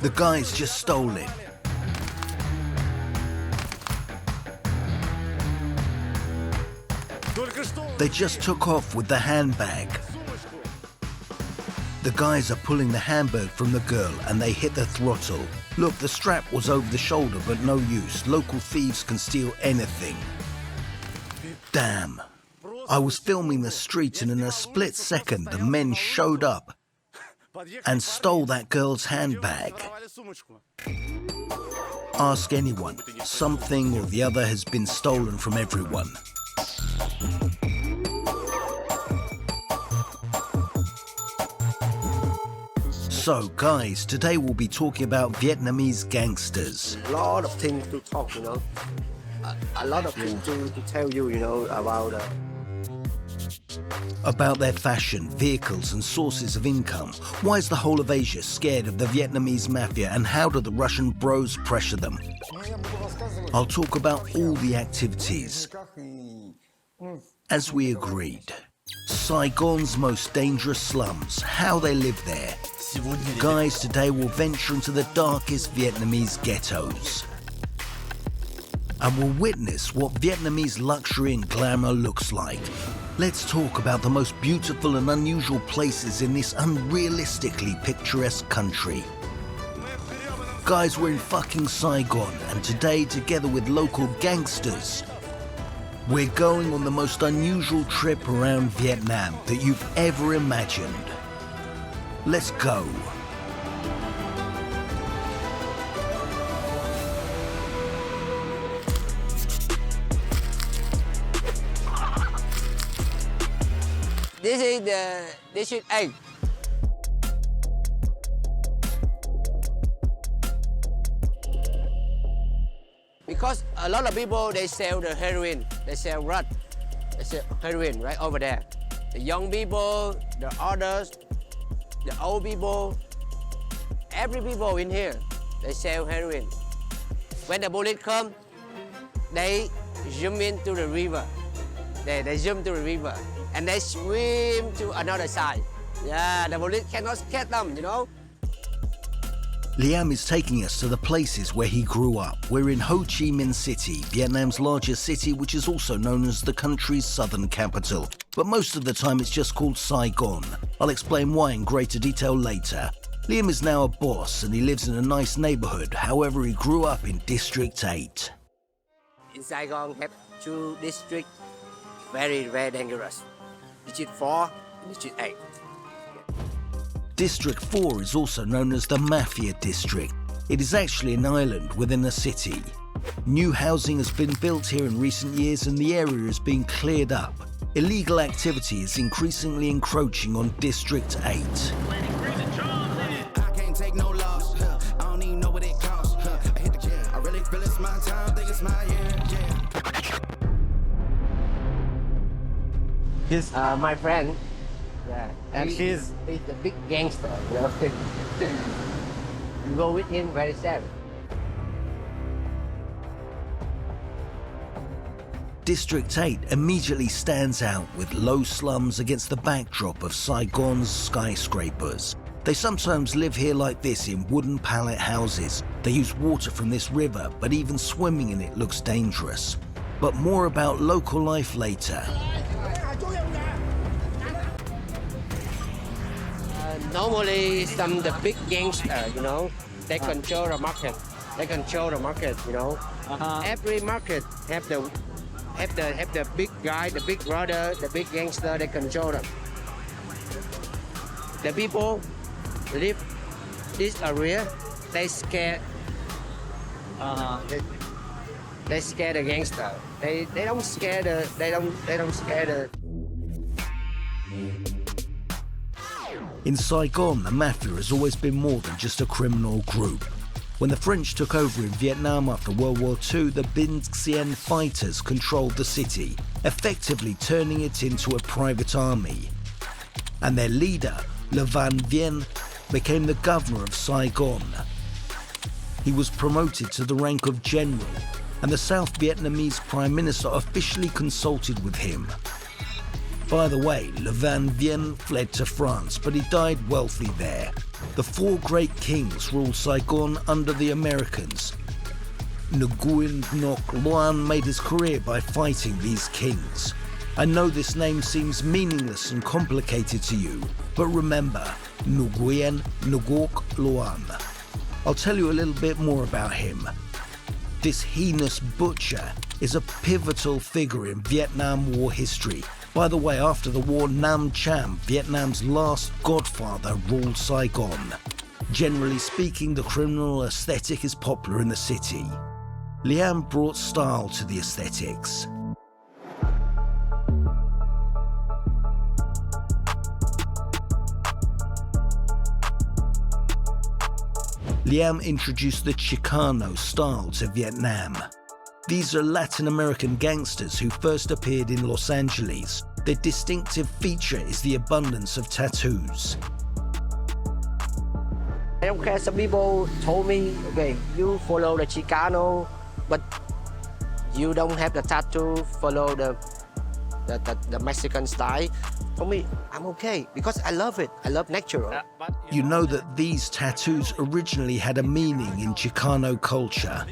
The guys just stole it. They just took off with the handbag. The guys are pulling the handbag from the girl and they hit the throttle. Look, the strap was over the shoulder, but no use. Local thieves can steal anything. Damn. I was filming the street and in a split second, the men showed up and stole that girl's handbag. Ask anyone. Something or the other has been stolen from everyone. So, guys, today we'll be talking about Vietnamese gangsters. A lot of things to talk, you know. A lot of things to tell you, you know, about their fashion, vehicles and sources of income. Why is the whole of Asia scared of the Vietnamese mafia, and how do the Russian bros pressure them? I'll talk about all the activities. As we agreed, Saigon's most dangerous slums, how they live there. Guys, today we'll venture into the darkest Vietnamese ghettos and we'll witness what Vietnamese luxury and glamour looks like. Let's talk about the most beautiful and unusual places in this unrealistically picturesque country. Guys, we're in fucking Saigon, and today, together with local gangsters, we're going on the most unusual trip around Vietnam that you've ever imagined. Let's go. This is the district 8. Because a lot of people, they sell the heroin, they sell rat, they sell heroin right over there. The young people, the others, the old people, every people in here, they sell heroin. When the police come, they zoom into the river. They zoom to the river and they swim to another side. Yeah, the police cannot catch them, you know. Liam is taking us to the places where he grew up. We're in Ho Chi Minh City, Vietnam's largest city, which is also known as the country's southern capital. But most of the time it's just called Saigon. I'll explain why in greater detail later. Liam is now a boss and he lives in a nice neighborhood. However, he grew up in District 8. In Saigon, have 2 districts, very, very dangerous. District 4 and District 8. District 4 is also known as the Mafia District. It is actually an island within a city. New housing has been built here in recent years and the area is being cleared up. Illegal activity is increasingly encroaching on District 8. I can't take no loss. I don't even know what it costs. I hit the gym. I really feel it's my time. Think it's my year. He's my friend. Yeah, and he's the big gangster, you know. You go with him very safe. District 8 immediately stands out with low slums against the backdrop of Saigon's skyscrapers. They sometimes live here like this in wooden pallet houses. They use water from this river, but even swimming in it looks dangerous. But more about local life later. Normally, the big gangsters, you know, they control the market. They control the market, you know. Every market have the big guy, the big brother, the big gangster. They control them. The people live this area. They scared. They scare the gangster. They don't scare the. They don't scare the. In Saigon, the mafia has always been more than just a criminal group. When the French took over in Vietnam after World War II, the Binh Tien fighters controlled the city, effectively turning it into a private army. And their leader, Le Van Vien, became the governor of Saigon. He was promoted to the rank of general, and the South Vietnamese Prime Minister officially consulted with him. By the way, Le Van Vien fled to France, but he died wealthy there. The four great kings ruled Saigon under the Americans. Nguyen Ngoc Loan made his career by fighting these kings. I know this name seems meaningless and complicated to you, but remember, Nguyen Ngoc Loan. I'll tell you a little bit more about him. This heinous butcher is a pivotal figure in Vietnam War history. By the way, after the war, Nam Cham, Vietnam's last godfather, ruled Saigon. Generally speaking, the criminal aesthetic is popular in the city. Liam brought style to the aesthetics. Liam introduced the Chicano Style to Vietnam. These are Latin American gangsters who first appeared in Los Angeles. Their distinctive feature is the abundance of tattoos. I don't care, some people told me, okay, you follow the Chicano, but you don't have the tattoo, follow the Mexican style. For me, I'm okay, because I love it. I love natural. You know that these tattoos originally had a meaning in Chicano culture.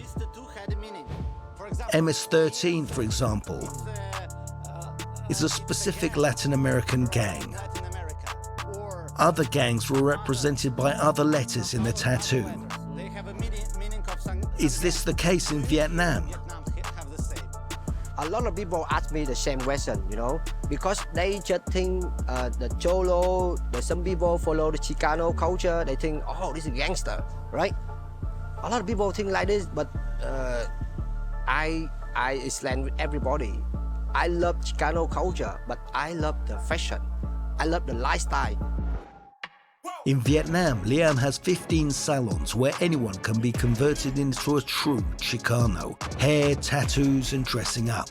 MS-13, for example, is a specific Latin American gang. Other gangs were represented by other letters in the tattoo. Is this the case in Vietnam? A lot of people ask me the same question, you know, because they just think the Cholo, some people follow the Chicano culture, they think, oh, this is a gangster, right? A lot of people think like this, but I stand with everybody. I love Chicano culture, but I love the fashion. I love the lifestyle. In Vietnam, Liam has 15 salons where anyone can be converted into a true Chicano. Hair, tattoos, and dressing up.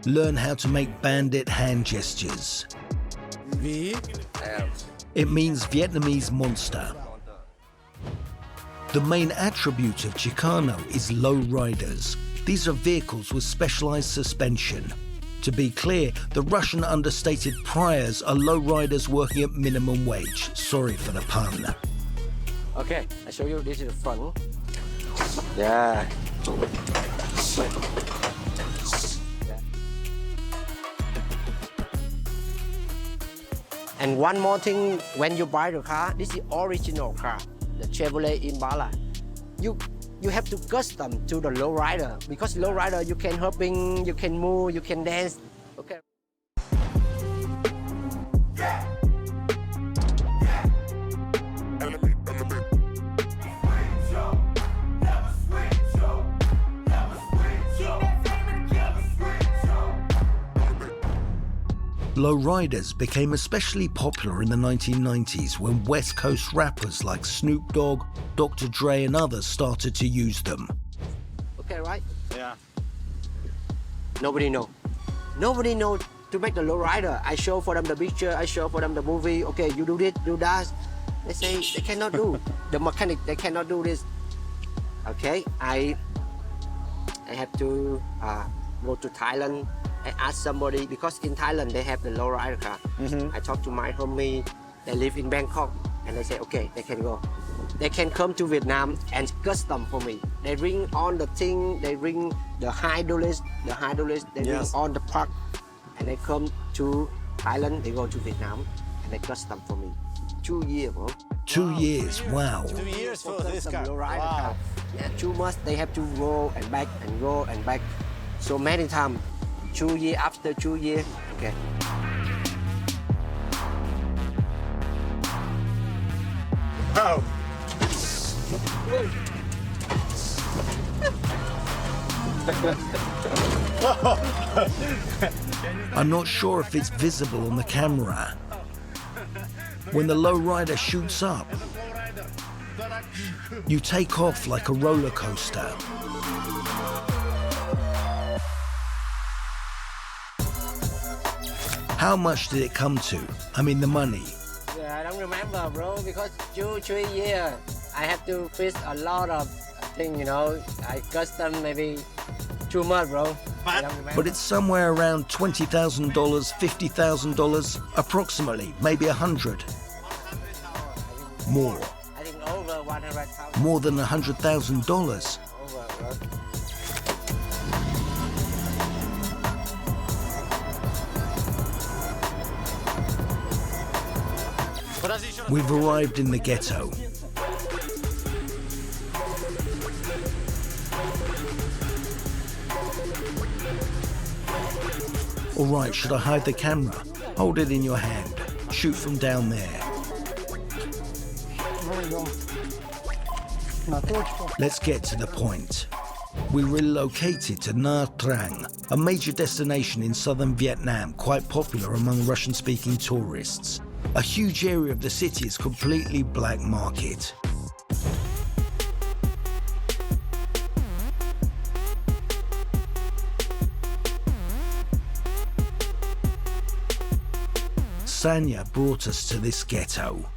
Learn how to make bandit hand gestures. It means Vietnamese monster. The main attribute of Chicano is lowriders. These are vehicles with specialized suspension. To be clear, the Russian understated priors are lowriders working at minimum wage. Sorry for the pun. Okay, I show you, this is the front. Yeah. And one more thing, when you buy the car, this is original car, the Chevrolet Impala. You have to custom to the lowrider, because lowrider you can hopping, you can move, you can dance. Okay. Lowriders became especially popular in the 1990s when West Coast rappers like Snoop Dogg, Dr. Dre and others started to use them. Okay, right? Yeah. Nobody know. Nobody know to make the lowrider. I show for them the picture, I show for them the movie. Okay, you do this, do that. They say they cannot do. The mechanic, they cannot do this. Okay, I have to go to Thailand. I asked somebody, because in Thailand they have the lowrider car. I talked to my homie, they live in Bangkok, and they say, okay, they can go. They can come to Vietnam and custom for me. They bring on the thing, they bring the hydraulics, they bring on the part, and they come to Thailand, they go to Vietnam, and they custom for me. 2 years, bro. 2 years, wow. 2 years for this car. Wow. Yeah, too much, they have to go and back and go and back so many times. 2 years after 2 years, okay. Oh. I'm not sure if it's visible on the camera. When the lowrider shoots up, you take off like a roller coaster. How much did it come to? I mean, the money. Yeah, I don't remember, bro, because 2-3 years, I have to fix a lot of things, you know. I custom maybe too much, bro. I don't remember. But it's somewhere around $20,000, $50,000, approximately, maybe 100. More. More than $100,000. We've arrived in the ghetto. All right, should I hide the camera? Hold it in your hand. Shoot from down there. Let's get to the point. We relocated to Nha Trang, a major destination in southern Vietnam, quite popular among Russian-speaking tourists. A huge area of the city is completely black market. Sanya brought us to this ghetto.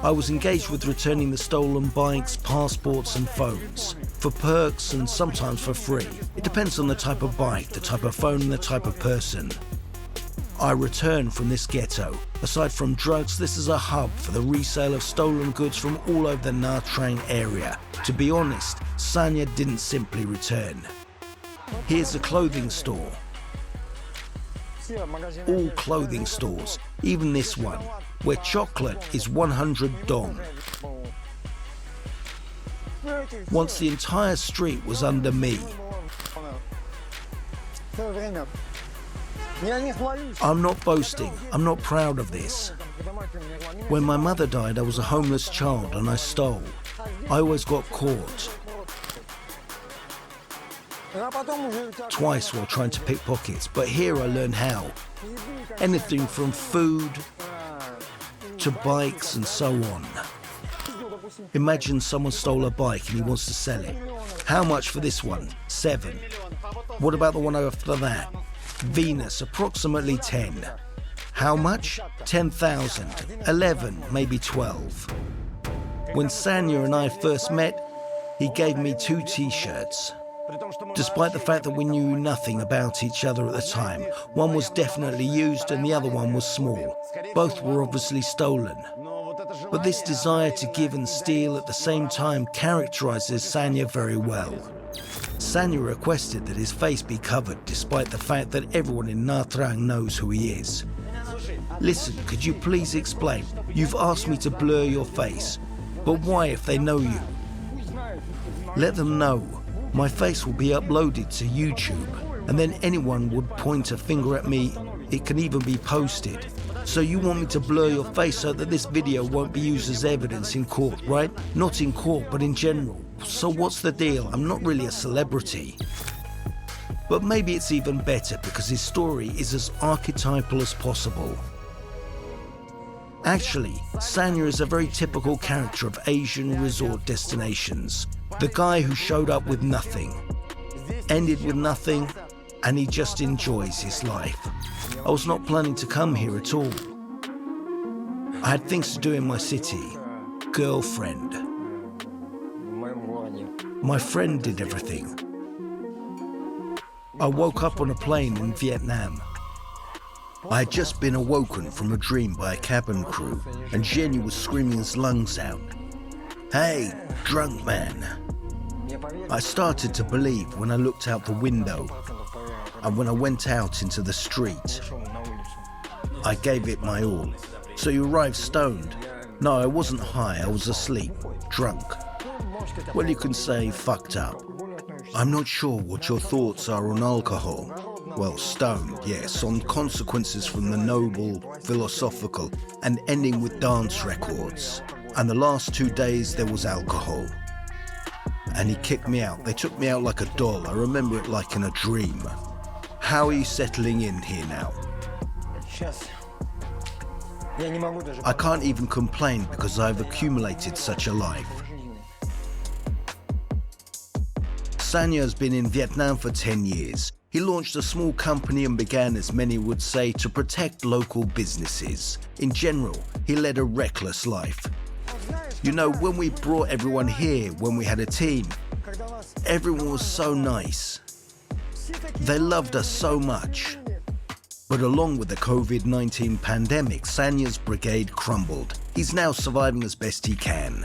I was engaged with returning the stolen bikes, passports and phones, for perks and sometimes for free. It depends on the type of bike, the type of phone and the type of person. I return from this ghetto. Aside from drugs, this is a hub for the resale of stolen goods from all over the Nha Trang area. To be honest, Sanya didn't simply return. Here's a clothing store. All clothing stores, even this one, where chocolate is 100 dong. Once the entire street was under me. I'm not boasting, I'm not proud of this. When my mother died, I was a homeless child and I stole. I always got caught. Twice while trying to pick pockets, but here I learned how. Anything from food to bikes and so on. Imagine someone stole a bike and he wants to sell it. How much for this one? 7. What about the one after that? Venus, approximately 10. How much? 10,000. 11, maybe 12. When Sanya and I first met, he gave me 2 t-shirts. Despite the fact that we knew nothing about each other at the time, one was definitely used and the other one was small. Both were obviously stolen. But this desire to give and steal at the same time characterizes Sanya very well. Sanya requested that his face be covered despite the fact that everyone in Nha Trang knows who he is. Listen, could you please explain? You've asked me to blur your face, but why if they know you? Let them know. My face will be uploaded to YouTube, and then anyone would point a finger at me. It can even be posted. So you want me to blur your face so that this video won't be used as evidence in court, right? Not in court, but in general. So what's the deal? I'm not really a celebrity. But maybe it's even better because his story is as archetypal as possible. Actually, Sanya is a very typical character of Asian resort destinations. The guy who showed up with nothing, ended with nothing, and he just enjoys his life. I was not planning to come here at all. I had things to do in my city. Girlfriend. My friend did everything. I woke up on a plane in Vietnam. I had just been awoken from a dream by a cabin crew, and Tien was screaming his lungs out. Hey, drunk man. I started to believe when I looked out the window, and when I went out into the street. I gave it my all. So you arrived stoned? No, I wasn't high, I was asleep, drunk. Well, you can say fucked up. I'm not sure what your thoughts are on alcohol. Well, stoned, yes, on consequences from the noble, philosophical, and ending with dance records. And the last 2 days there was alcohol. And he kicked me out. They took me out like a doll. I remember it like in a dream. How are you settling in here now? I can't even complain because I've accumulated such a life. Sanya has been in Vietnam for 10 years. He launched a small company and began, as many would say, to protect local businesses. In general, he led a reckless life. You know, when we brought everyone here, when we had a team, everyone was so nice. They loved us so much. But along with the COVID-19 pandemic, Sanya's brigade crumbled. He's now surviving as best he can.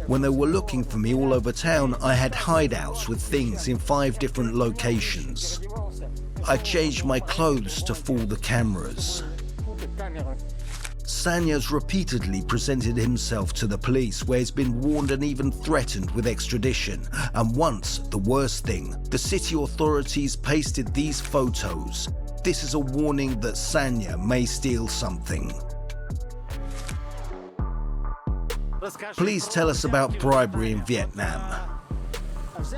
When they were looking for me all over town, I had hideouts with things in 5 different locations. I changed my clothes to fool the cameras. Sanya's repeatedly presented himself to the police, where he's been warned and even threatened with extradition. And once, the worst thing, the city authorities pasted these photos. This is a warning that Sanya may steal something. Please tell us about bribery in Vietnam.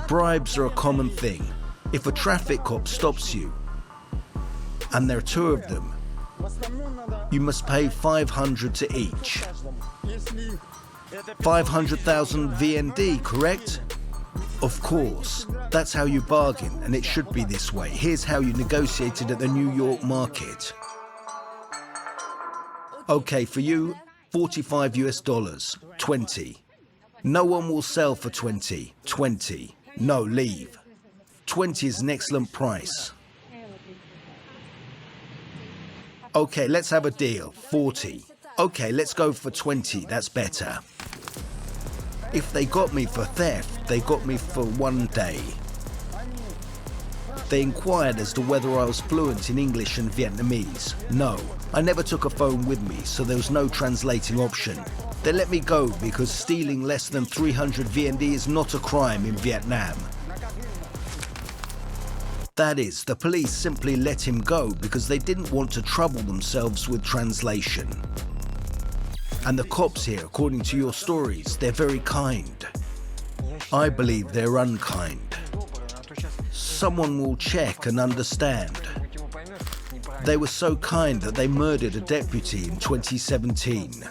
Bribes are a common thing. If a traffic cop stops you, and there are 2 of them, you must pay 500 to each. 500,000 VND, correct? Of course, that's how you bargain, and it should be this way. Here's how you negotiated at the New York market. Okay, for you, $45 US, 20. No one will sell for 20, 20. No, leave. 20 is an excellent price. Okay, let's have a deal, 40. Okay, let's go for 20, that's better. If they got me for theft, they got me for 1 day. They inquired as to whether I was fluent in English and Vietnamese. No, I never took a phone with me, so there was no translating option. They let me go because stealing less than 300 VND is not a crime in Vietnam. That is, the police simply let him go because they didn't want to trouble themselves with translation. And the cops here, according to your stories, they're very kind. I believe they're unkind. Someone will check and understand. They were so kind that they murdered a deputy in 2017.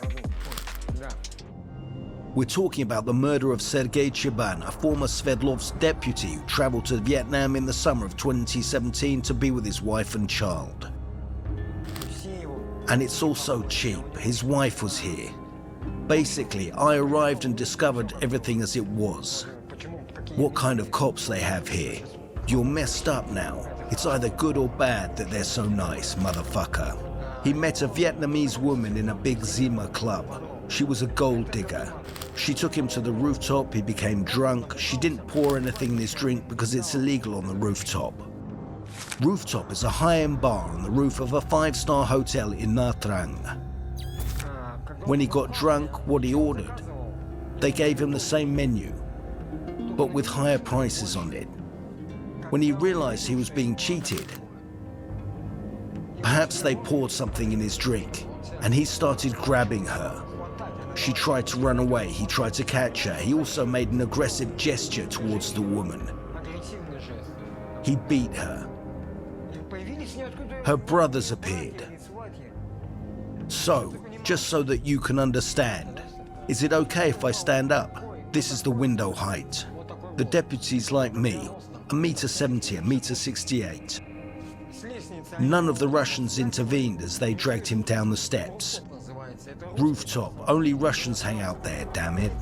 We're talking about the murder of Sergei Chiban, a former Sverdlovsk deputy who traveled to Vietnam in the summer of 2017 to be with his wife and child. And it's all so cheap. His wife was here. Basically, I arrived and discovered everything as it was. What kind of cops they have here. You're messed up now. It's either good or bad that they're so nice, motherfucker. He met a Vietnamese woman in a big Zima club. She was a gold digger. She took him to the rooftop, he became drunk. She didn't pour anything in his drink because it's illegal on the rooftop. Rooftop is a high-end bar on the roof of a 5-star hotel in Nha Trang. When he got drunk, what he ordered? They gave him the same menu, but with higher prices on it. When he realized he was being cheated, perhaps they poured something in his drink, and he started grabbing her. She tried to run away, he tried to catch her. He also made an aggressive gesture towards the woman. He beat her. Her brothers appeared. So, just so that you can understand, is it okay if I stand up? This is the window height. The deputies like me, 1.70 m, 1.68 m. None of the Russians intervened as they dragged him down the steps. Rooftop, only Russians hang out there, damn it.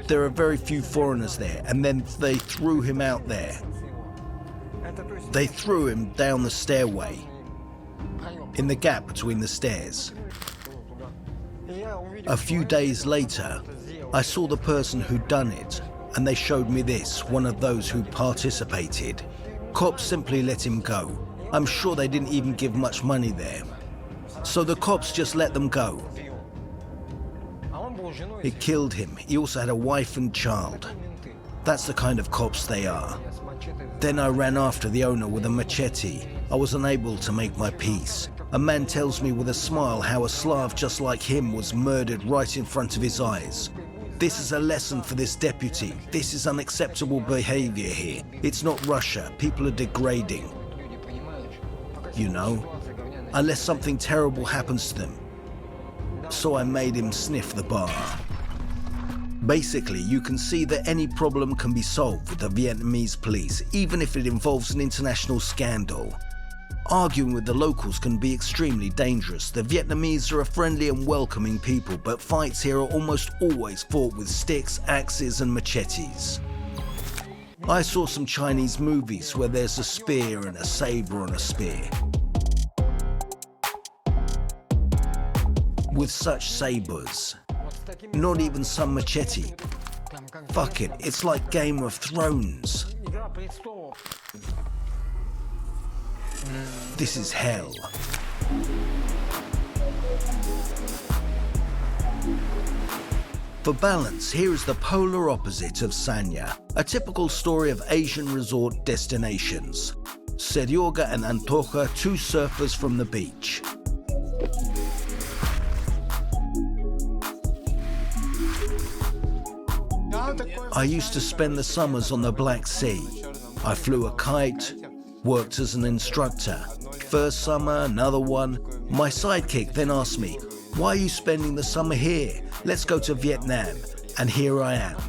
There are very few foreigners there, and then they threw him out there. They threw him down the stairway, in the gap between the stairs. A few days later, I saw the person who'd done it, and they showed me this, one of those who participated. Cops simply let him go. I'm sure they didn't even give much money there. So the cops just let them go. It killed him. He also had a wife and child. That's the kind of cops they are. Then I ran after the owner with a machete. I was unable to make my peace. A man tells me with a smile how a Slav just like him was murdered right in front of his eyes. This is a lesson for this deputy. This is unacceptable behavior here. It's not Russia. People are degrading. You know, unless something terrible happens to them. So I made him sniff the bar. Basically, you can see that any problem can be solved with the Vietnamese police, even if it involves an international scandal. Arguing with the locals can be extremely dangerous. The Vietnamese are a friendly and welcoming people, but fights here are almost always fought with sticks, axes and machetes. I saw some Chinese movies where there's a spear and a saber and a spear. With such sabers, Not even some machete. Fuck it, it's like Game of Thrones. This is hell. For balance, here is the polar opposite of Sanya, a typical story of Asian resort destinations. Seryoga and Antocha, two surfers from the beach. I used to spend the summers on the Black Sea. I flew a kite, worked as an instructor. First summer, another one. My sidekick then asked me, "Why are you spending the summer here? Let's go to Vietnam." And here I am.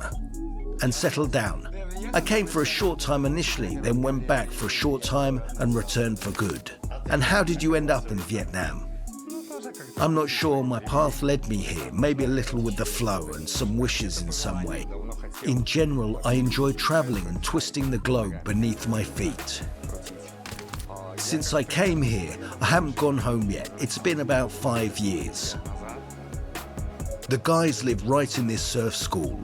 And settled down. I came for a short time initially, then went back for a short time and returned for good. And how did you end up in Vietnam? I'm not sure, my path led me here, maybe a little with the flow and some wishes in some way. In general, I enjoy traveling and twisting the globe beneath my feet. Since I came here, I haven't gone home yet. It's been about 5 years. The guys live right in this surf school.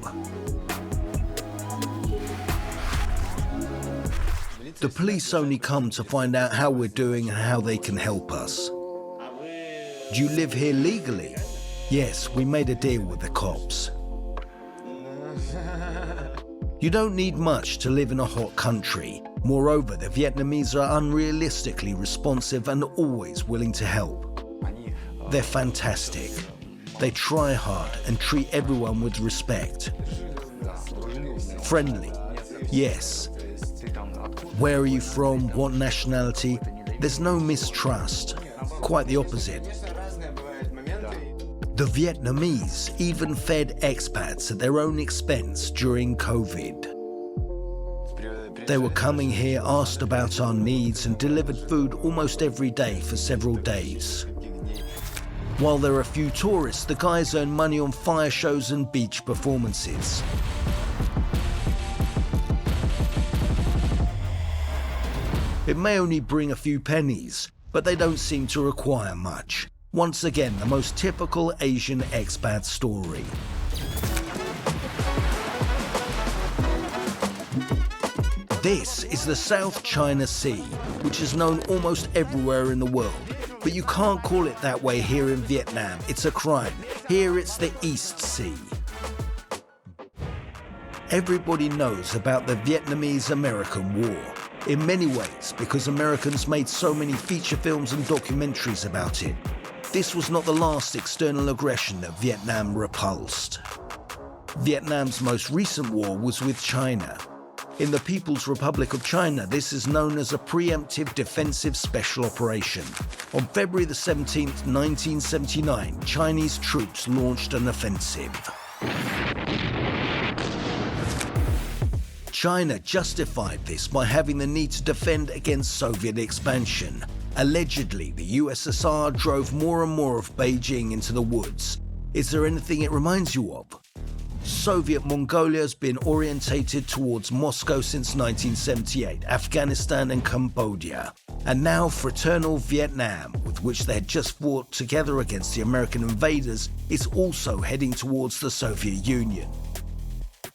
The police only come to find out how we're doing and how they can help us. Do you live here legally? Yes, we made a deal with the cops. You don't need much to live in a hot country. Moreover, the Vietnamese are unrealistically responsive and always willing to help. They're fantastic. They try hard and treat everyone with respect. Friendly, yes. Where are you from? What nationality? There's no mistrust. Quite the opposite. The Vietnamese even fed expats at their own expense during COVID. They were coming here, asked about our needs, and delivered food almost every day for several days. While there are a few tourists, the guys earn money on fire shows and beach performances. It may only bring a few pennies, but they don't seem to require much. Once again, the most typical Asian expat story. This is the South China Sea, which is known almost everywhere in the world. But you can't call it that way here in Vietnam. It's a crime. Here it's the East Sea. Everybody knows about the Vietnamese-American War. In many ways, because Americans made so many feature films and documentaries about it. This was not the last external aggression that Vietnam repulsed. Vietnam's most recent war was with China. In the People's Republic of China, this is known as a preemptive defensive special operation. On February the 17th, 1979, Chinese troops launched an offensive. China justified this by having the need to defend against Soviet expansion. Allegedly, the USSR drove more and more of Beijing into the woods. Is there anything it reminds you of? Soviet Mongolia has been orientated towards Moscow since 1978, Afghanistan and Cambodia. And now fraternal Vietnam, with which they had just fought together against the American invaders, is also heading towards the Soviet Union.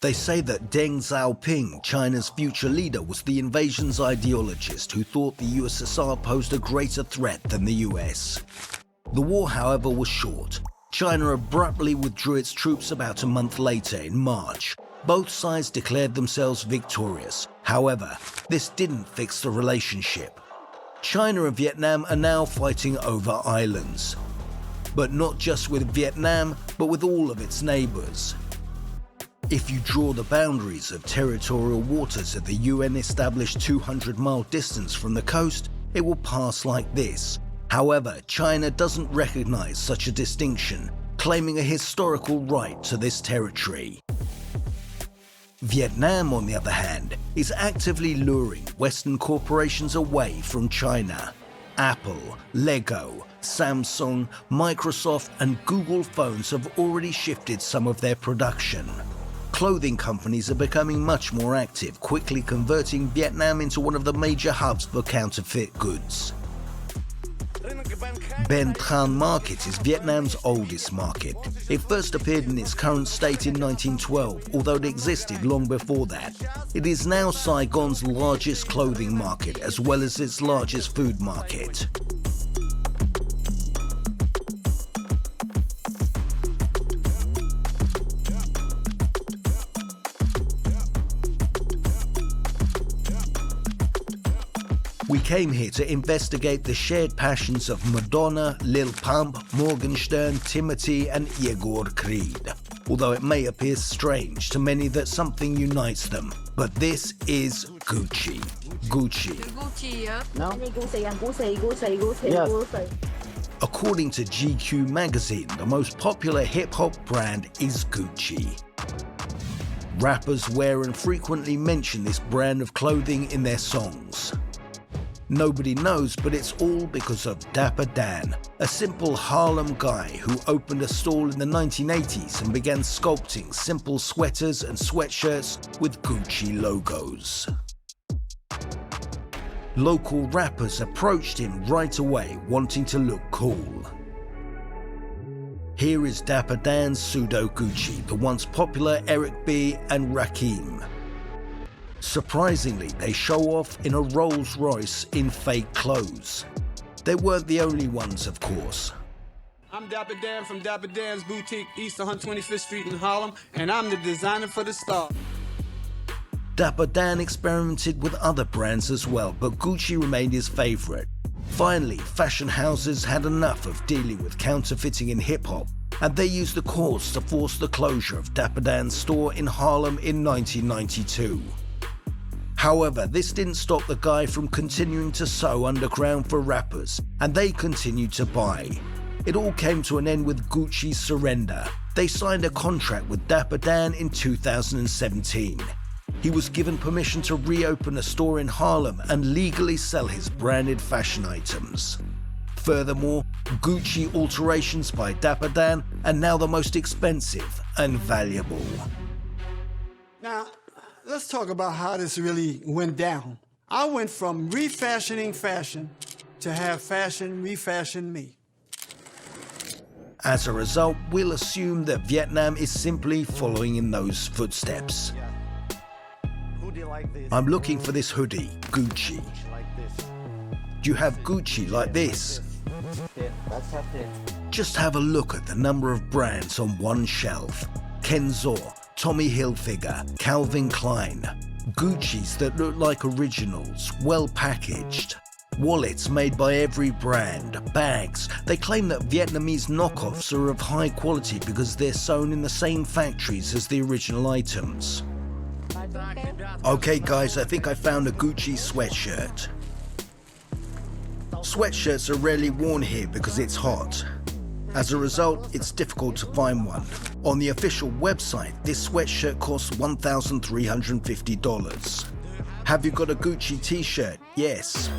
They say that Deng Xiaoping, China's future leader, was the invasion's ideologist who thought the USSR posed a greater threat than the US. The war, however, was short. China abruptly withdrew its troops about a month later, in March. Both sides declared themselves victorious. However, this didn't fix the relationship. China and Vietnam are now fighting over islands. But not just with Vietnam, but with all of its neighbors. If you draw the boundaries of territorial waters at the UN-established 200-mile distance from the coast, it will pass like this. However, China doesn't recognize such a distinction, claiming a historical right to this territory. Vietnam, on the other hand, is actively luring Western corporations away from China. Apple, Lego, Samsung, Microsoft, and Google phones have already shifted some of their production. Clothing companies are becoming much more active, quickly converting Vietnam into one of the major hubs for counterfeit goods. Ben Thanh Market is Vietnam's oldest market. It first appeared in its current state in 1912, although it existed long before that. It is now Saigon's largest clothing market, as well as its largest food market. We came here to investigate the shared passions of Madonna, Lil Pump, Morgenstern, Timothy and Igor Creed. Although it may appear strange to many that something unites them, but this is Gucci. Gucci. According to GQ magazine, the most popular hip-hop brand is Gucci. Rappers wear and frequently mention this brand of clothing in their songs. Nobody knows, but it's all because of Dapper Dan, a simple Harlem guy who opened a stall in the 1980s and began sculpting simple sweaters and sweatshirts with Gucci logos. Local rappers approached him right away, wanting to look cool. Here is Dapper Dan's pseudo Gucci, the once popular Eric B and Rakim. Surprisingly, they show off in a Rolls Royce in fake clothes. They weren't the only ones, of course. I'm Dapper Dan from Dapper Dan's Boutique, East 125th Street in Harlem, and I'm the designer for the Star. Dapper Dan experimented with other brands as well, but Gucci remained his favorite. Finally, fashion houses had enough of dealing with counterfeiting in hip-hop, and they used the courts to force the closure of Dapper Dan's store in Harlem in 1992. However, this didn't stop the guy from continuing to sew underground for rappers, and they continued to buy. It all came to an end with Gucci's surrender. They signed a contract with Dapper Dan in 2017. He was given permission to reopen a store in Harlem and legally sell his branded fashion items. Furthermore, Gucci alterations by Dapper Dan are now the most expensive and valuable. Now, let's talk about how this really went down. I went from refashioning fashion to have fashion refashion me. As a result, we'll assume that Vietnam is simply following in those footsteps. I'm looking for this hoodie, Gucci. Do you have Gucci like this? Just have a look at the number of brands on one shelf. Kenzor, Tommy Hilfiger, Calvin Klein. Gucci's that look like originals, well packaged. Wallets made by every brand, bags. They claim that Vietnamese knockoffs are of high quality because they're sewn in the same factories as the original items. Okay guys, I think I found a Gucci sweatshirt. Sweatshirts are rarely worn here because it's hot. As a result, it's difficult to find one. On the official website, this sweatshirt costs $1,350. Have you got a Gucci t-shirt? Yes.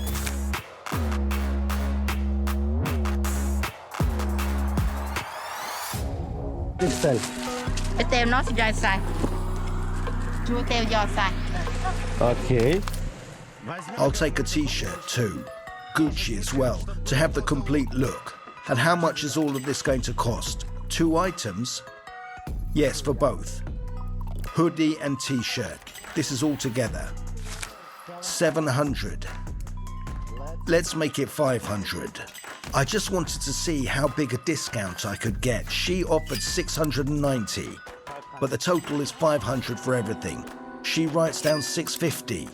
Okay. I'll take a t-shirt too. Gucci as well, to have the complete look. And how much is all of this going to cost? 2 items? Yes, for both. Hoodie and t-shirt. This is all together. 700. Let's make it 500. I just wanted to see how big a discount I could get. She offered 690, but the total is 500 for everything. She writes down 650.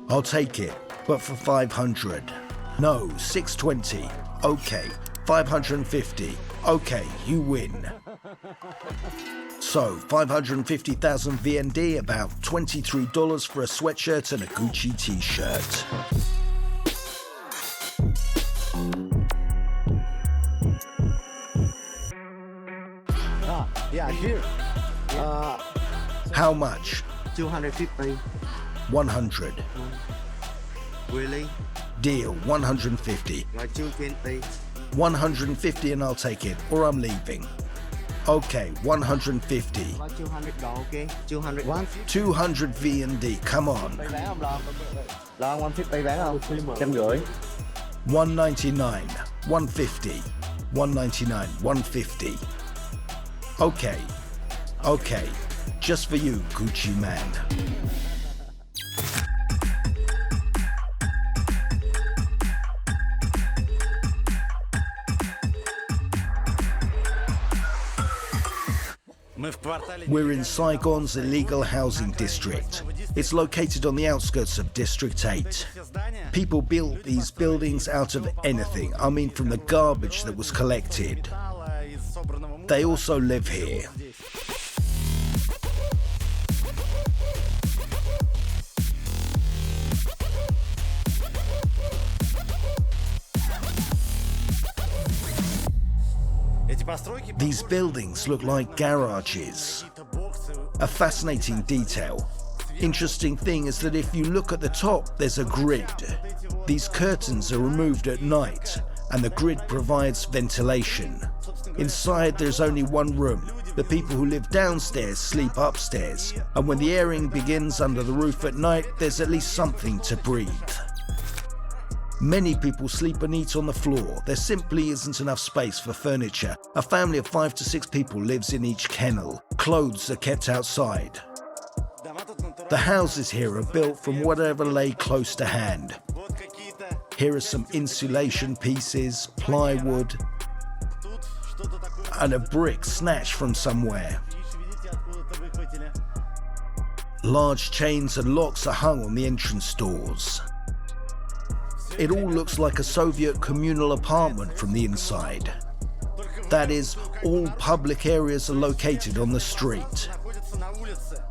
I'll take it, but for 500. No, 620. Okay, 550. Okay, you win. So, 550,000 VND, about $23 for a sweatshirt and a Gucci t-shirt. Yeah, here. How much? 250. 100. Really? Deal, 150. Like 220. 150 and I'll take it, or I'm leaving. Okay, 150. 200 độ, okay? 200. 200 V&D, come on. Lo 150 bán không? 150. $1.99, $1.50, $1.99, $1.50. Okay, just for you, Gucci man. We're in Saigon's illegal housing district. It's located on the outskirts of District 8. People built these buildings out of anything, I mean from the garbage that was collected. They also live here. These buildings look like garages. A fascinating detail. Interesting thing is that if you look at the top, there's a grid. These curtains are removed at night, and the grid provides ventilation. Inside, there's only one room. The people who live downstairs sleep upstairs, and when the airing begins under the roof at night, there's at least something to breathe. Many people sleep and eat on the floor. There simply isn't enough space for furniture. A family of 5 to 6 people lives in each kennel. Clothes are kept outside. The houses here are built from whatever lay close to hand. Here are some insulation pieces, plywood, and a brick snatched from somewhere. Large chains and locks are hung on the entrance doors. It all looks like a Soviet communal apartment from the inside. That is, all public areas are located on the street.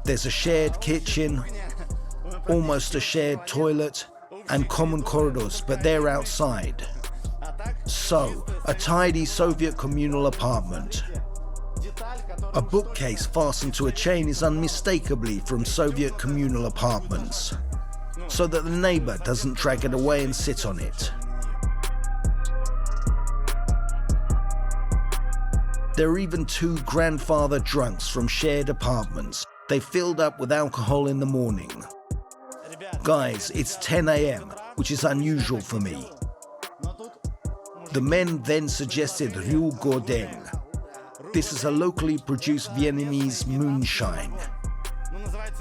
There's a shared kitchen, almost a shared toilet, and common corridors, but they're outside. So, a tidy Soviet communal apartment. A bookcase fastened to a chain is unmistakably from Soviet communal apartments, so that the neighbor doesn't drag it away and sit on it. There are even 2 grandfather drunks from shared apartments. They filled up with alcohol in the morning. Guys, it's 10 a.m., which is unusual for me. The men then suggested Ryu Godeng. This is a locally produced Vietnamese moonshine.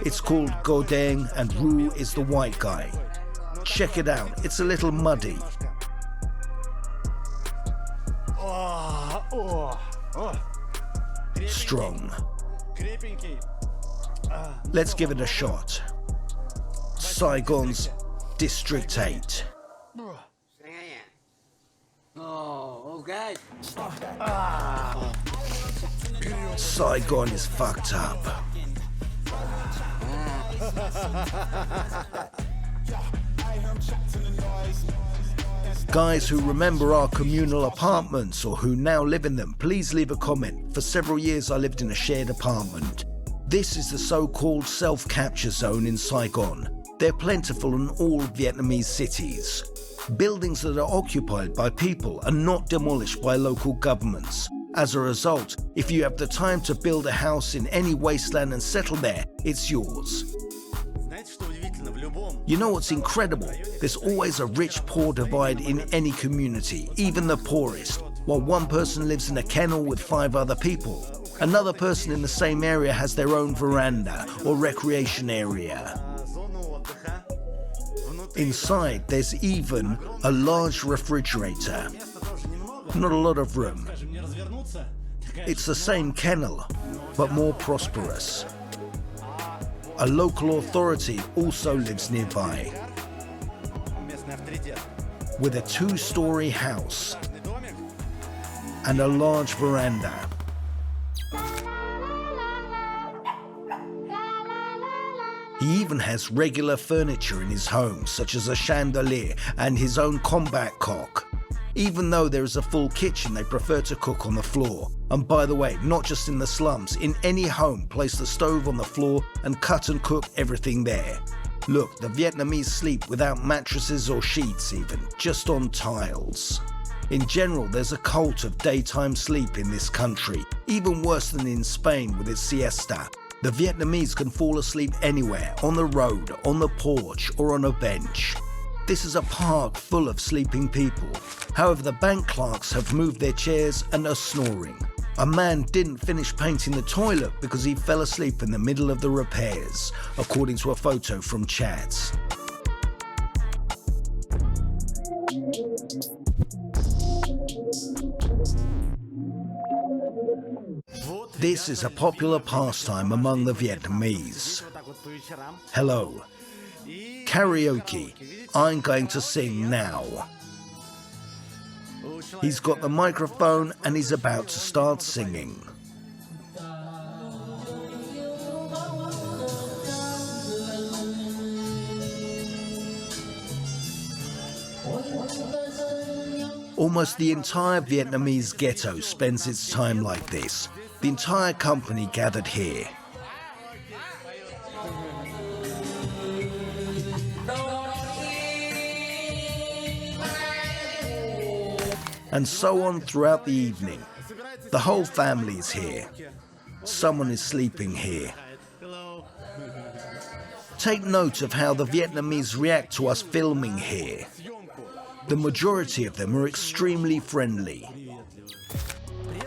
It's called Godeng and Ryu is the white guy. Check it out, it's a little muddy. Strong. Let's give it a shot. Saigon's District 8. Oh, okay. Saigon is fucked up. Guys who remember our communal apartments or who now live in them, please leave a comment. For several years I lived in a shared apartment. This is the so-called self-capture zone in Saigon. They're plentiful in all Vietnamese cities. Buildings that are occupied by people and not demolished by local governments. As a result, if you have the time to build a house in any wasteland and settle there, it's yours. You know what's incredible? There's always a rich-poor divide in any community, even the poorest. While one person lives in a kennel with 5 other people, another person in the same area has their own veranda or recreation area. Inside, there's even a large refrigerator. Not a lot of room. It's the same kennel, but more prosperous. A local authority also lives nearby, with a 2-story house and a large veranda. He even has regular furniture in his home, such as a chandelier and his own combat cock. Even though there is a full kitchen, they prefer to cook on the floor. And by the way, not just in the slums, in any home, place the stove on the floor and cut and cook everything there. Look, the Vietnamese sleep without mattresses or sheets even, just on tiles. In general, there's a cult of daytime sleep in this country, even worse than in Spain with its siesta. The Vietnamese can fall asleep anywhere, on the road, on the porch, or on a bench. This is a park full of sleeping people. However, the bank clerks have moved their chairs and are snoring. A man didn't finish painting the toilet because he fell asleep in the middle of the repairs, according to a photo from chats. This is a popular pastime among the Vietnamese. Hello. Karaoke. I'm going to sing now. He's got the microphone and he's about to start singing. Almost the entire Vietnamese ghetto spends its time like this. The entire company gathered here. And so on throughout the evening. The whole family is here. Someone is sleeping here. Take note of how the Vietnamese react to us filming here. The majority of them are extremely friendly.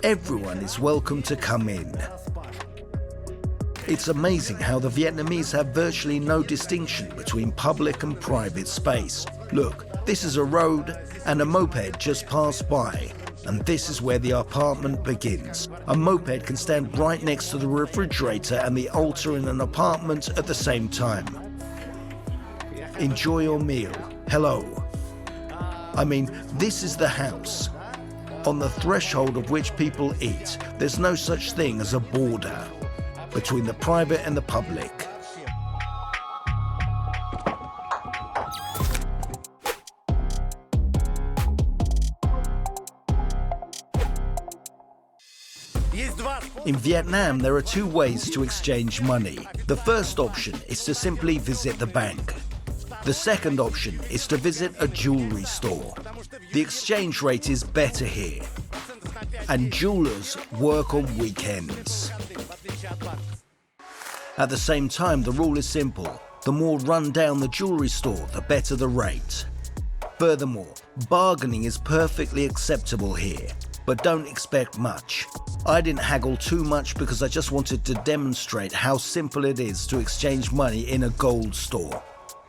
Everyone is welcome to come in. It's amazing how the Vietnamese have virtually no distinction between public and private space. Look, this is a road and a moped just passed by, and this is where the apartment begins. A moped can stand right next to the refrigerator and the altar in an apartment at the same time. Enjoy your meal. Hello. I mean, this is the house, on the threshold of which people eat. There's no such thing as a border between the private and the public. In Vietnam, there are two ways to exchange money. The first option is to simply visit the bank. The second option is to visit a jewelry store. The exchange rate is better here, and jewelers work on weekends. At the same time, the rule is simple. The more run down the jewelry store, the better the rate. Furthermore, bargaining is perfectly acceptable here, but don't expect much. I didn't haggle too much because I just wanted to demonstrate how simple it is to exchange money in a gold store.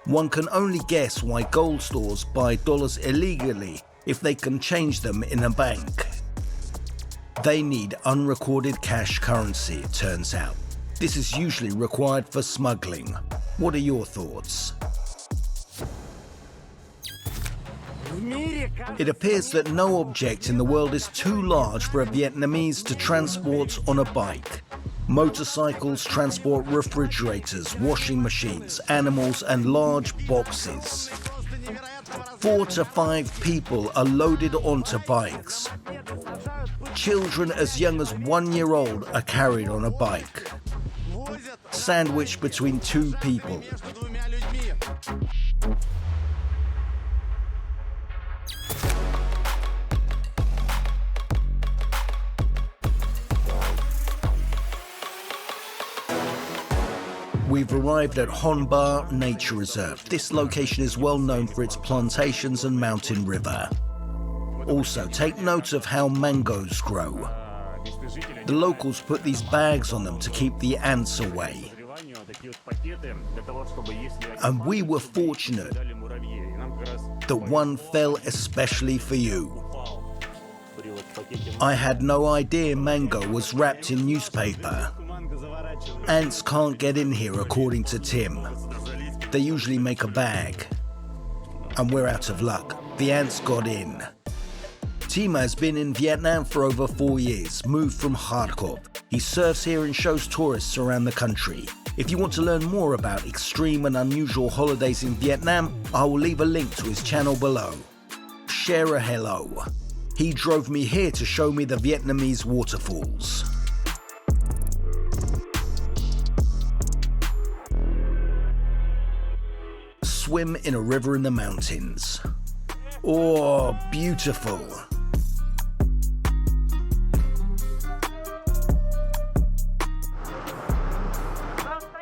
One can only guess why gold stores buy dollars illegally if they can change them in a bank. They need unrecorded cash currency, it turns out. This is usually required for smuggling. What are your thoughts? It appears that no object in the world is too large for a Vietnamese to transport on a bike. Motorcycles transport refrigerators, washing machines, animals, and large boxes. 4 to 5 people are loaded onto bikes. Children as young as 1 year old are carried on a bike, sandwiched between 2 people. We've arrived at Honbar Nature Reserve. This location is well known for its plantations and mountain river. Also, take note of how mangoes grow. The locals put these bags on them to keep the ants away. And we were fortunate that one fell especially for you. I had no idea mango was wrapped in newspaper. Ants can't get in here, according to Tien. They usually make a bag. And we're out of luck. The ants got in. Tien has been in Vietnam for over 4 years, moved from Hardcore. He surfs here and shows tourists around the country. If you want to learn more about extreme and unusual holidays in Vietnam, I will leave a link to his channel below. Share a hello. He drove me here to show me the Vietnamese waterfalls. Swim in a river in the mountains. Oh, beautiful.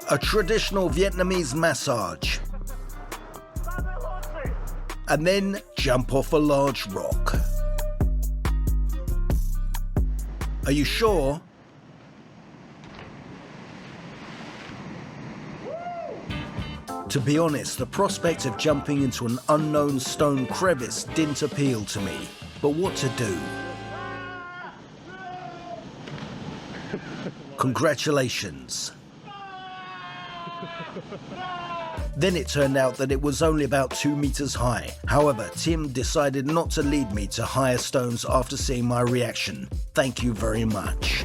A traditional Vietnamese massage. and then jump off a large rock. Are you sure? To be honest, the prospect of jumping into an unknown stone crevice didn't appeal to me, but what to do? Congratulations. Then it turned out that it was only about 2 meters high. However, Tien decided not to lead me to higher stones after seeing my reaction. Thank you very much.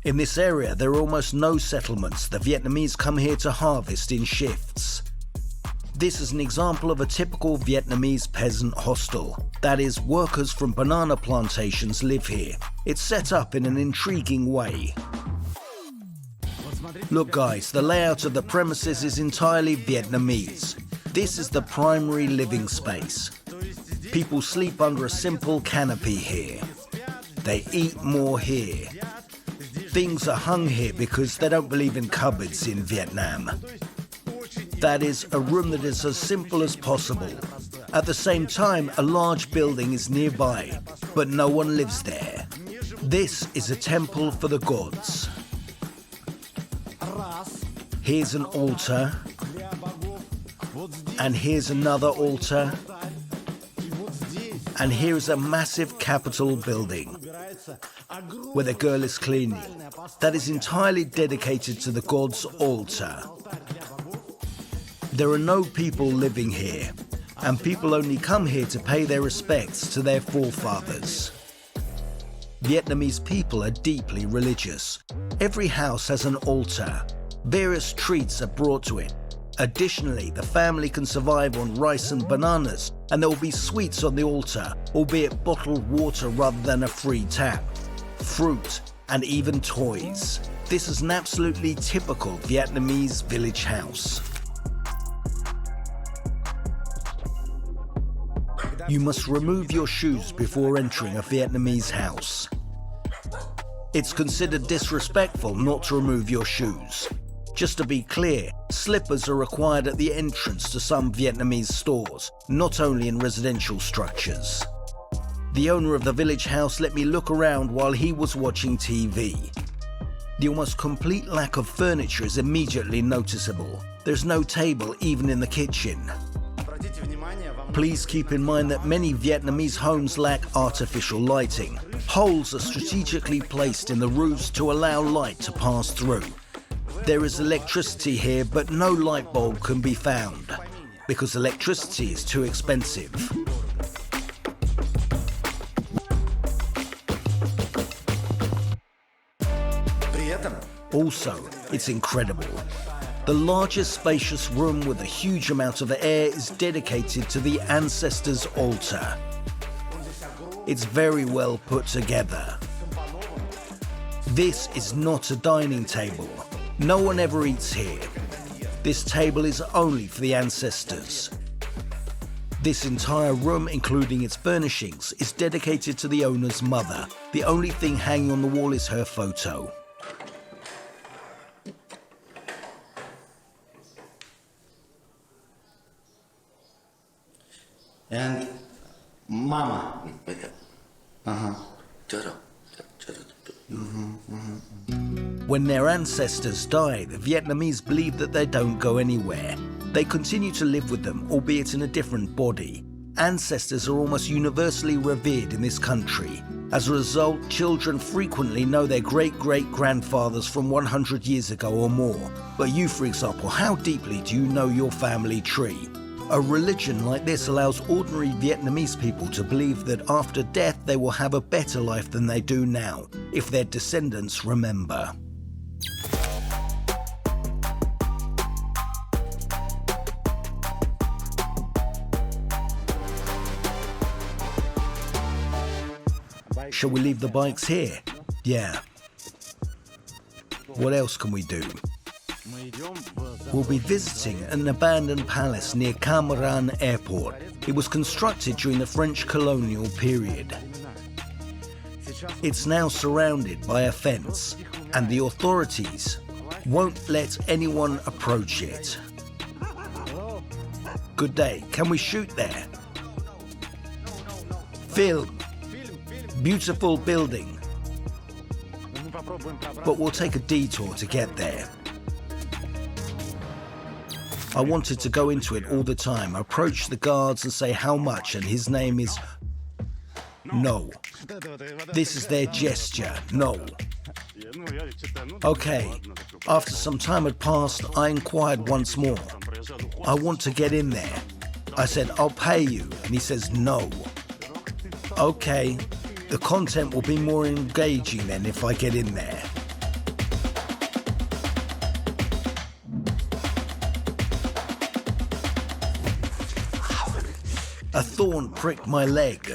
In this area, there are almost no settlements. The Vietnamese come here to harvest in shifts. This is an example of a typical Vietnamese peasant hostel. That is, workers from banana plantations live here. It's set up in an intriguing way. Look guys, the layout of the premises is entirely Vietnamese. This is the primary living space. People sleep under a simple canopy here. They eat more here. Things are hung here because they don't believe in cupboards in Vietnam. That is, a room that is as simple as possible. At the same time, a large building is nearby, but no one lives there. This is a temple for the gods. Here's an altar, and here's another altar, and here is a massive Capitol building where the girl is cleaning. That is entirely dedicated to the god's altar. There are no people living here, and people only come here to pay their respects to their forefathers. Vietnamese people are deeply religious. Every house has an altar. Various treats are brought to it. Additionally, the family can survive on rice and bananas, and there will be sweets on the altar, albeit bottled water rather than a free tap, fruit, and even toys. This is an absolutely typical Vietnamese village house. You must remove your shoes before entering a Vietnamese house. It's considered disrespectful not to remove your shoes. Just to be clear, slippers are required at the entrance to some Vietnamese stores, not only in residential structures. The owner of the village house let me look around while he was watching TV. The almost complete lack of furniture is immediately noticeable. There's no table even in the kitchen. Please keep in mind that many Vietnamese homes lack artificial lighting. Holes are strategically placed in the roofs to allow light to pass through. There is electricity here, but no light bulb can be found because electricity is too expensive. Also, it's incredible. The largest spacious room with a huge amount of air is dedicated to the ancestors' altar. It's very well put together. This is not a dining table. No one ever eats here. This table is only for the ancestors. This entire room, including its furnishings, is dedicated to the owner's mother. The only thing hanging on the wall is her photo. And Mama. When their ancestors die, the Vietnamese believe that they don't go anywhere. They continue to live with them, albeit in a different body. Ancestors are almost universally revered in this country. As a result, children frequently know their great-great-grandfathers from 100 years ago or more. But you, for example, how deeply do you know your family tree? A religion like this allows ordinary Vietnamese people to believe that after death they will have a better life than they do now, if their descendants remember. Shall we leave the bikes here? Yeah. What else can we do? We'll be visiting an abandoned palace near Cam Ranh Airport. It was constructed during the French colonial period. It's now surrounded by a fence, and the authorities won't let anyone approach it. Good day. Can we shoot there? Film. Beautiful building. But we'll take a detour to get there. I wanted to go into it all the time, approach the guards and say how much, and his name is no. This is their gesture, no. Okay, after some time had passed, I inquired once more. I want to get in there. I said, I'll pay you, and he says no. Okay, the content will be more engaging then if I get in there. A thorn pricked my leg.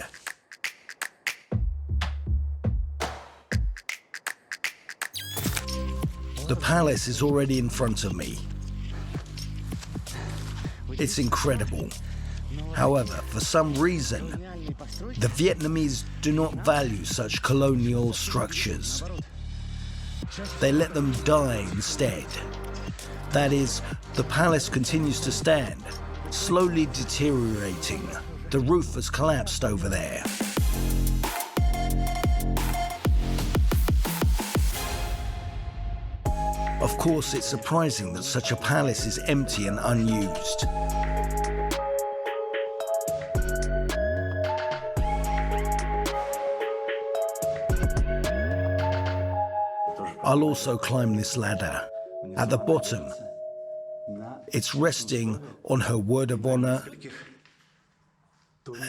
The palace is already in front of me. It's incredible. However, for some reason, the Vietnamese do not value such colonial structures. They let them die instead. That is, the palace continues to stand, slowly deteriorating. The roof has collapsed over there. Of course, it's surprising that such a palace is empty and unused. I'll also climb this ladder. At the bottom, it's resting on her word of honor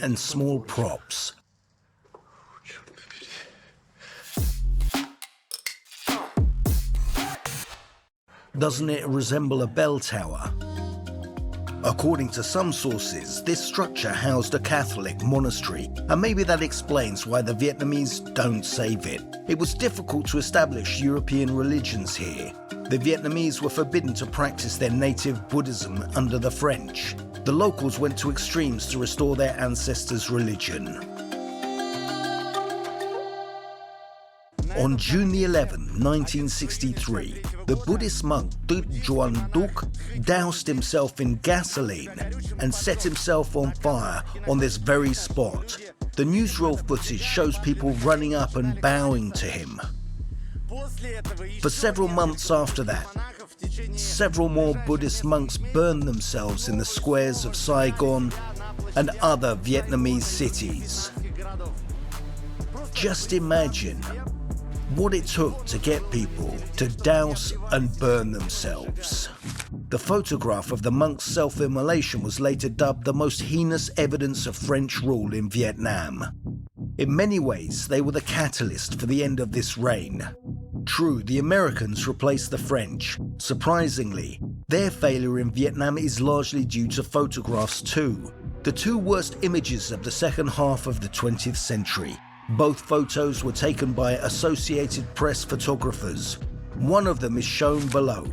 and small props. Doesn't it resemble a bell tower? According to some sources, this structure housed a Catholic monastery, and maybe that explains why the Vietnamese don't save it. It was difficult to establish European religions here. The Vietnamese were forbidden to practice their native Buddhism under the French. The locals went to extremes to restore their ancestors' religion. On June the 11th, 1963, the Buddhist monk Tut Juan Duc doused himself in gasoline and set himself on fire on this very spot. The newsreel footage shows people running up and bowing to him. For several months after that, several more Buddhist monks burned themselves in the squares of Saigon and other Vietnamese cities. Just imagine what it took to get people to douse and burn themselves. The photograph of the monk's self-immolation was later dubbed the most heinous evidence of French rule in Vietnam. In many ways, they were the catalyst for the end of this reign. True, the Americans replaced the French. Surprisingly, their failure in Vietnam is largely due to photographs too. The two worst images of the second half of the 20th century. Both photos were taken by Associated Press photographers. One of them is shown below.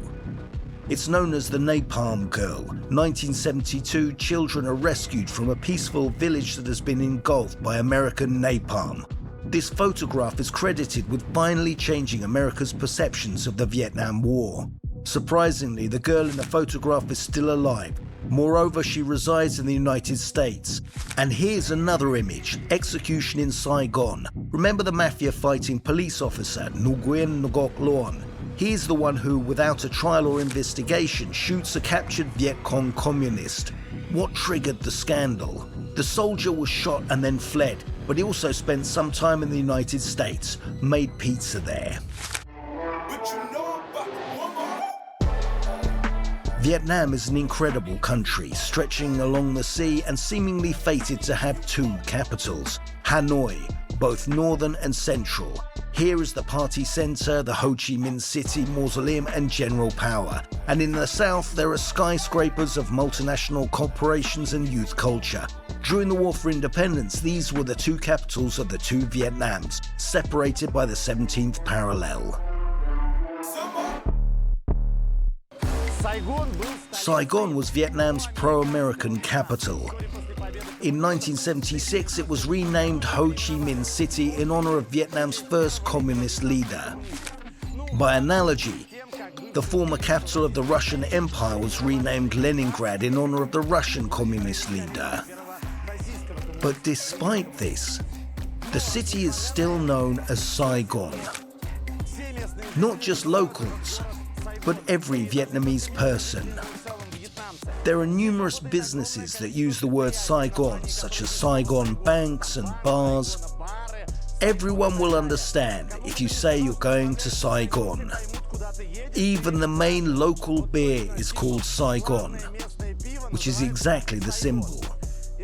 It's known as the Napalm Girl. 1972, children are rescued from a peaceful village that has been engulfed by American napalm. This photograph is credited with finally changing America's perceptions of the Vietnam War. Surprisingly, the girl in the photograph is still alive. Moreover, she resides in the United States. And here's another image, execution in Saigon. Remember the mafia fighting police officer, Nguyen Ngoc Loan? He's the one who, without a trial or investigation, shoots a captured Viet Cong communist. What triggered the scandal? The soldier was shot and then fled, but he also spent some time in the United States, made pizza there. Vietnam is an incredible country, stretching along the sea and seemingly fated to have two capitals, Hanoi, both northern and central. Here is the party center, the Ho Chi Minh City Mausoleum and general power. And in the south, there are skyscrapers of multinational corporations and youth culture. During the War for Independence, these were the two capitals of the two Vietnams, separated by the 17th parallel. Saigon was Vietnam's pro-American capital. In 1976, it was renamed Ho Chi Minh City in honor of Vietnam's first communist leader. By analogy, the former capital of the Russian Empire was renamed Leningrad in honor of the Russian communist leader. But despite this, the city is still known as Saigon. Not just locals, but every Vietnamese person. There are numerous businesses that use the word Saigon, such as Saigon banks and bars. Everyone will understand if you say you're going to Saigon. Even the main local beer is called Saigon, which is exactly the symbol.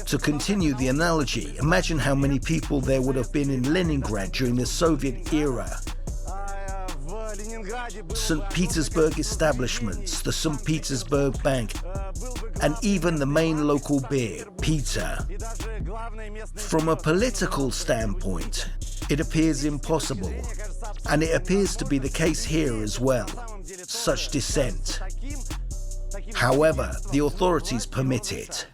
To continue the analogy, imagine how many people there would have been in Leningrad during the Soviet era. St. Petersburg establishments, the St. Petersburg Bank, and even the main local beer, Peter. From a political standpoint, it appears impossible, and it appears to be the case here as well, such dissent. However, the authorities permit it.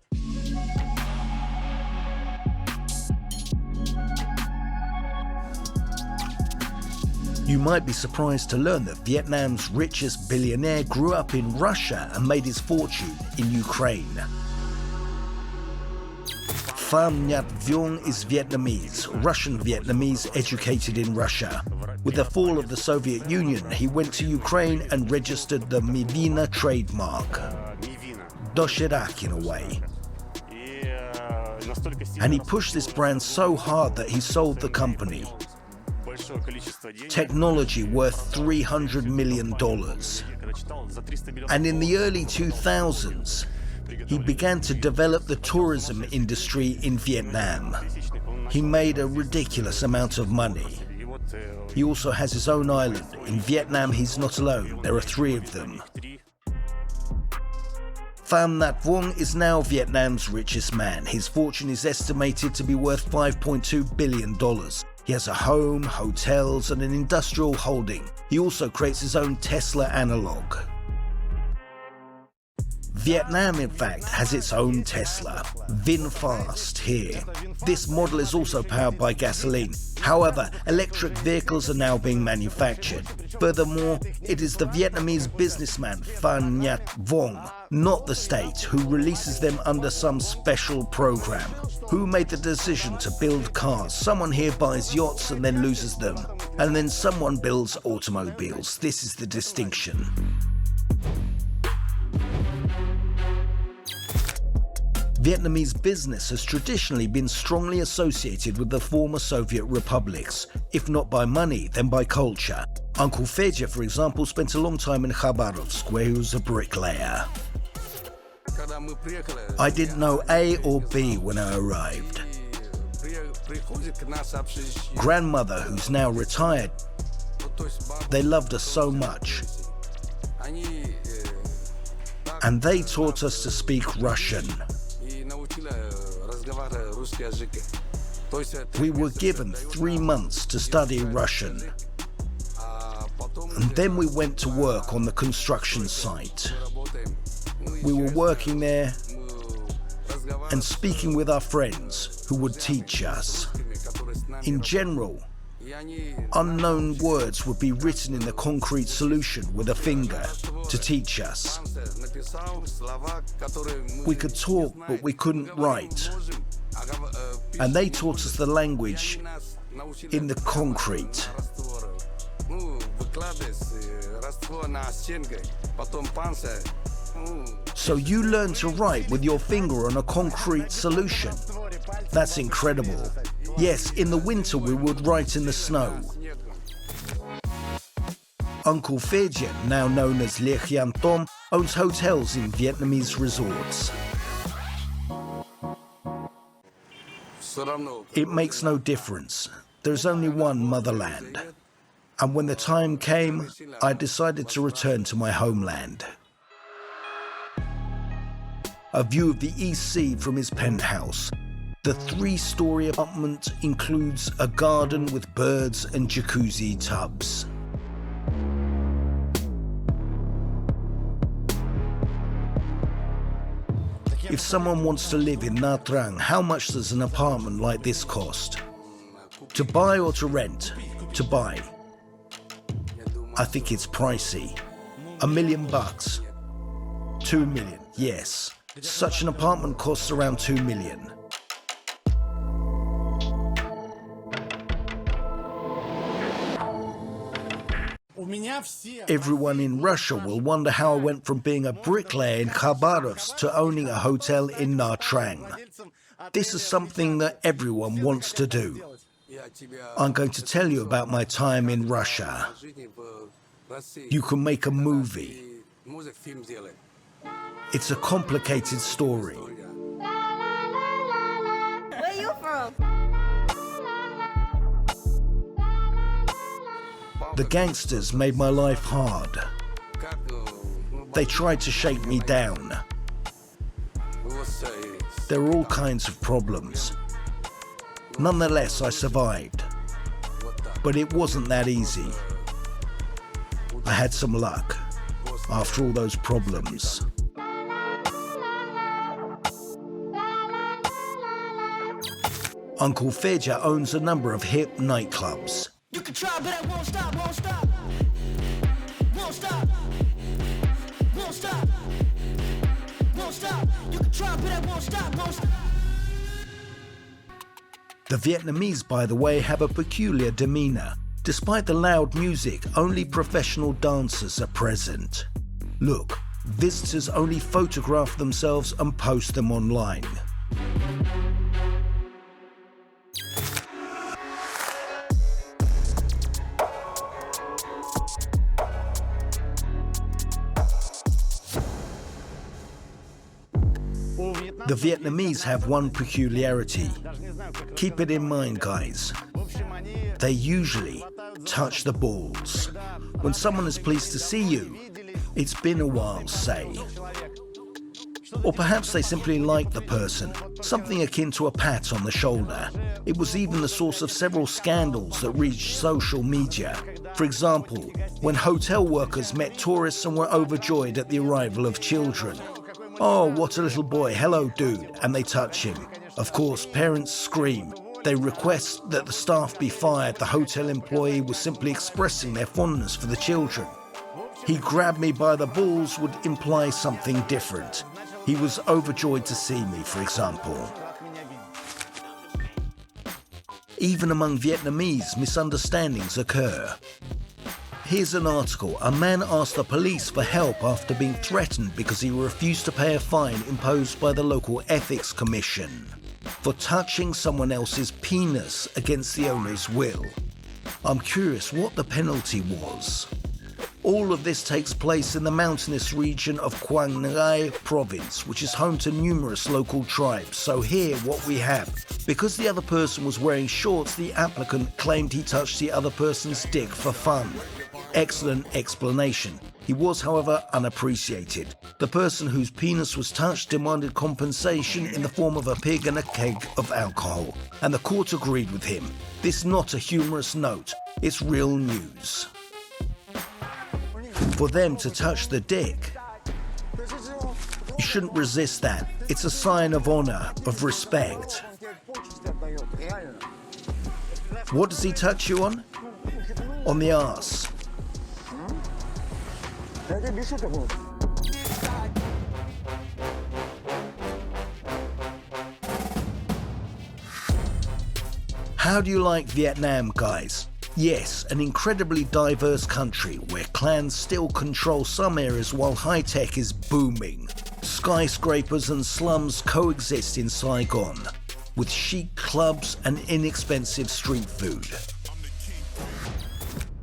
You might be surprised to learn that Vietnam's richest billionaire grew up in Russia and made his fortune in Ukraine. Pham Nhat Vuong is Vietnamese, Russian Vietnamese educated in Russia. With the fall of the Soviet Union, he went to Ukraine and registered the Mivina trademark. Dosherak in a way. And he pushed this brand so hard that he sold the company. Technology worth $300 million. And in the early 2000s, he began to develop the tourism industry in Vietnam. He made a ridiculous amount of money. He also has his own island. In Vietnam, he's not alone. There are 3 of them. Pham Nhat Vuong is now Vietnam's richest man. His fortune is estimated to be worth $5.2 billion. He has a home, hotels, and an industrial holding. He also creates his own Tesla analog. Vietnam, in fact, has its own Tesla, VinFast here. This model is also powered by gasoline. However, electric vehicles are now being manufactured. Furthermore, it is the Vietnamese businessman Pham Nhat Vuong, not the state, who releases them under some special program. Who made the decision to build cars? Someone here buys yachts and then loses them. And then someone builds automobiles. This is the distinction. Vietnamese business has traditionally been strongly associated with the former Soviet republics, if not by money, then by culture. Uncle Fedja, for example, spent a long time in Khabarovsk, where he was a bricklayer. I didn't know A or B when I arrived. Grandmother, who's now retired, they loved us so much. And they taught us to speak Russian. We were given 3 months to study Russian. And then we went to work on the construction site. We were working there and speaking with our friends who would teach us. In general, unknown words would be written in the concrete solution with a finger to teach us. We could talk, but we couldn't write. And they taught us the language in the concrete. So you learn to write with your finger on a concrete solution. That's incredible. Yes, in the winter we would write in the snow. Uncle Fedja, now known as Le Hian Tom, owns hotels in Vietnamese resorts. It makes no difference. There's only one motherland. And when the time came, I decided to return to my homeland. A view of the East Sea from his penthouse. The 3-story apartment includes a garden with birds and jacuzzi tubs. If someone wants to live in Nha Trang, how much does an apartment like this cost? To buy or to rent? To buy. I think it's pricey. $1 million. 2 million, yes. Such an apartment costs around 2 million. Everyone in Russia will wonder how I went from being a bricklayer in Khabarovsk to owning a hotel in Nha Trang. This is something that everyone wants to do. I'm going to tell you about my time in Russia. You can make a movie. It's a complicated story. Where are you from? The gangsters made my life hard. They tried to shake me down. There were all kinds of problems. Nonetheless, I survived. But it wasn't that easy. I had some luck after all those problems. Uncle Fedja owns a number of hip nightclubs. You can try, but I won't stop, won't stop. Won't stop. Won't stop. Won't stop. You can try, but I won't stop, won't stop. The Vietnamese, by the way, have a peculiar demeanor. Despite the loud music, only professional dancers are present. Look, visitors only photograph themselves and post them online. The Vietnamese have one peculiarity. Keep it in mind, guys. They usually touch the balls. When someone is pleased to see you, it's been a while, say. Or perhaps they simply like the person, something akin to a pat on the shoulder. It was even the source of several scandals that reached social media. For example, when hotel workers met tourists and were overjoyed at the arrival of children. Oh, what a little boy, hello dude, and they touch him. Of course, parents scream. They request that the staff be fired. The hotel employee was simply expressing their fondness for the children. He grabbed me by the balls would imply something different. He was overjoyed to see me, for example. Even among Vietnamese, misunderstandings occur. Here's an article. A man asked the police for help after being threatened because he refused to pay a fine imposed by the local ethics commission for touching someone else's penis against the owner's will. I'm curious what the penalty was. All of this takes place in the mountainous region of Quang Ngai province, which is home to numerous local tribes. So here what we have. Because the other person was wearing shorts, the applicant claimed he touched the other person's dick for fun. Excellent explanation. He was, however, unappreciated. The person whose penis was touched demanded compensation in the form of a pig and a keg of alcohol, and the court agreed with him. This is not a humorous note, it's real news. For them to touch the dick, you shouldn't resist that. It's a sign of honor, of respect. What does he touch you on? On the arse. How do you like Vietnam, guys? Yes, an incredibly diverse country where clans still control some areas while high-tech is booming. Skyscrapers and slums coexist in Saigon, with chic clubs and inexpensive street food.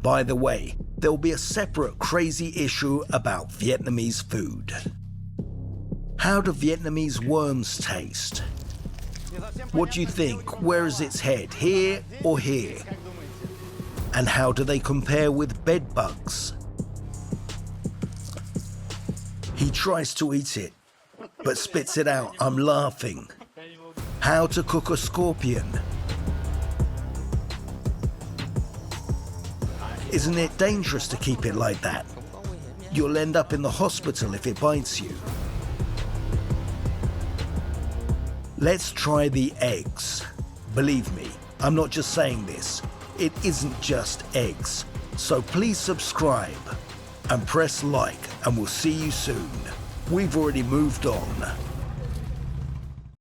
By the way, there will be a separate crazy issue about Vietnamese food. How do Vietnamese worms taste? What do you think? Where is its head? Here or here? And how do they compare with bed bugs? He tries to eat it, but spits it out. I'm laughing. How to cook a scorpion? Isn't it dangerous to keep it like that? You'll end up in the hospital if it bites you. Let's try the eggs. Believe me, I'm not just saying this. It isn't just eggs. So please subscribe and press like, and we'll see you soon. We've already moved on.